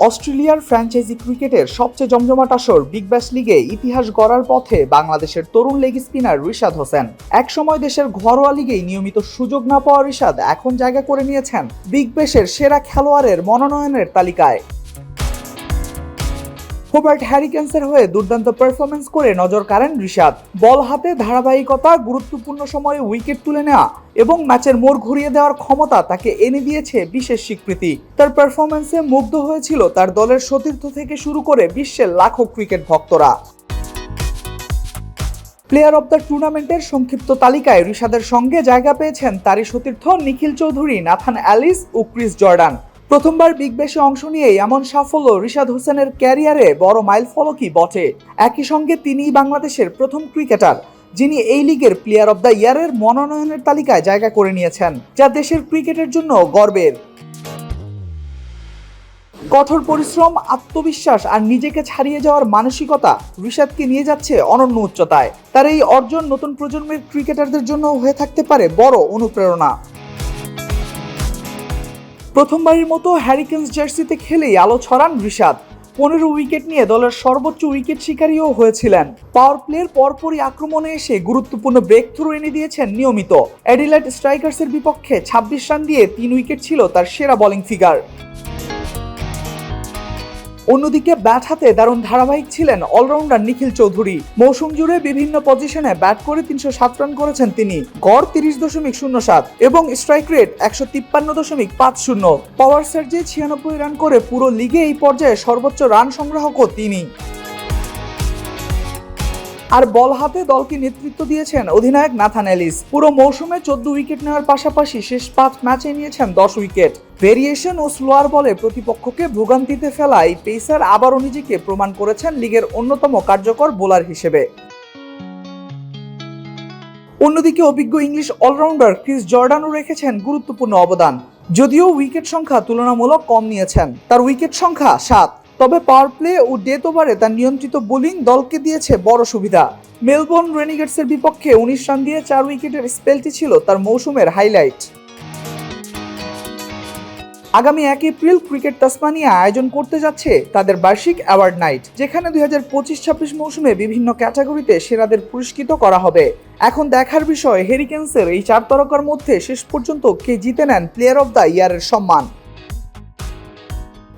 অস্ট্রেলিয়ার ফ্র্যাঞ্চাইজি ক্রিকেটের সবচেয়ে জমজমাট আসর বিগ ব্যাশ লিগে ইতিহাস গড়ার পথে বাংলাদেশের তরুণ লেগ স্পিনার রিশাদ হোসেন। একসময় দেশের ঘরোয়া লিগেই নিয়মিত সুযোগ না পাওয়া রিশাদ এখন জায়গা করে নিয়েছেন বিগ ব্যাশের সেরা খেলোয়াড়ের মনোনয়নের তালিকায়। হোবার্ট হ্যারিকেন্সের হয়ে দুর্দান্ত পারফরম্যান্স করে নজর কাড়েন রিশাদ। বল হাতে ধারাবাহিকতা, গুরুত্বপূর্ণ সময়ে উইকেট তুলে নেওয়া এবং ম্যাচের মোড় ঘুরিয়ে দেওয়ার ক্ষমতা তাকে এনে দিয়েছে বিশেষ স্বীকৃতি। তার পারফরম্যান্সে মুগ্ধ হয়েছিল তার দলের সতীর্থ থেকে শুরু করে বিশ্বের লাখো ক্রিকেট ভক্তরা। প্লেয়ার অব দ্য টুর্নামেন্টের সংক্ষিপ্ত তালিকায় রিশাদের সঙ্গে জায়গা পেয়েছেন তারই সতীর্থ নিখিল চৌধুরী, নাথান অ্যালিস ও ক্রিস জর্ডান। প্রথমবার বিগ ব্যাশে অংশ নিয়ে এমন সাফল্য রিশাদ হোসেনের ক্যারিয়ারে বড় মাইলফলকই বটে। একই সঙ্গে তিনিই বাংলাদেশের প্রথম ক্রিকেটার যিনি এই লিগের প্লেয়ার অব দ্য ইয়ারের মনোনয়নের তালিকায় জায়গা করে নিয়েছেন, যা দেশের ক্রিকেটের জন্য গর্বের। কঠোর পরিশ্রম, আত্মবিশ্বাস আর নিজেকে ছাড়িয়ে যাওয়ার মানসিকতা রিশাদকে নিয়ে যাচ্ছে অনন্য উচ্চতায়। তার এই অর্জন নতুন প্রজন্মের ক্রিকেটারদের জন্য হয়ে থাকতে পারে বড় অনুপ্রেরণা। প্রথমবারের মতো হ্যারিকেন্স জার্সিতে খেলেই আলো ছড়ান রিশাদ। 15 উইকেট নিয়ে দলের সর্বোচ্চ উইকেট শিকারীও হয়েছিলেন। পাওয়ার প্লের পরপরই আক্রমণে এসে গুরুত্বপূর্ণ ব্রেক থ্রু এনে দিয়েছেন নিয়মিত। অ্যাডিলেড স্ট্রাইকার্সের বিপক্ষে 26 রান দিয়ে 3 উইকেট ছিল তার সেরা বোলিং ফিগার। অন্যদিকে ব্যাট হাতে দারুণ ধারাবাহিক ছিলেন অলরাউন্ডার নিখিল চৌধুরী। মৌসুম জুড়ে বিভিন্ন পজিশনে ব্যাট করে 307 রান করেছেন তিনি, গড় 30.07 এবং স্ট্রাইক রেট 153.50। পাওয়ার সার্জে 96 রান করে পুরো লিগে এই পর্যায়ে সর্বোচ্চ রান সংগ্রাহকও তিনি। আর বল হাতে দলকে নেতৃত্ব দিয়েছেন অধিনায়ক নাথান অ্যালিস। পুরো মৌসুমে 14 উইকেট নেওয়ার পাশাপাশি শেষ 5 ম্যাচে নিয়েছেন 10 উইকেট। ভেরিয়েশন ও স্লোয়ার বলে প্রতিপক্ষকে ভোগান্তিতে ফেলা এই পেসার আবারও নিজেকে প্রমাণ করেছেন লিগের অন্যতম কার্যকর বোলার হিসেবে। অন্যদিকে অভিজ্ঞ ইংলিশ অলরাউন্ডার ক্রিস জর্ডানও রেখেছেন গুরুত্বপূর্ণ অবদান। যদিও উইকেট সংখ্যা তুলনামূলক কম নিয়েছেন, তার উইকেট সংখ্যা 7, তবে পাওয়ার প্লে ও ডেথ ওভারে তার নিয়ন্ত্রিত বোলিং দলকে দিয়েছে বড় সুবিধা। মেলবোর্ন রেনিগেটসের বিপক্ষে 19 রান দিয়ে 4 উইকেটের স্পেলটি ছিল তার মৌসুমের হাইলাইট। আগামী 1 এপ্রিল ক্রিকেট তাসমানিয়া আয়োজন করতে যাচ্ছে তাদের বার্ষিক অ্যাওয়ার্ড নাইট, যেখানে 2025-26 মৌসুমে বিভিন্ন ক্যাটাগরিতে সেরাদের পুরস্কৃত করা হবে। এখন দেখার বিষয় হ্যারিকেন্সের এই 4 তারকার মধ্যে শেষ পর্যন্ত কে জিতে নেন প্লেয়ার অব দ্য ইয়ারের সম্মান।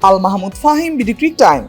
Al Mahmud Fahim, BD ক্রিক time.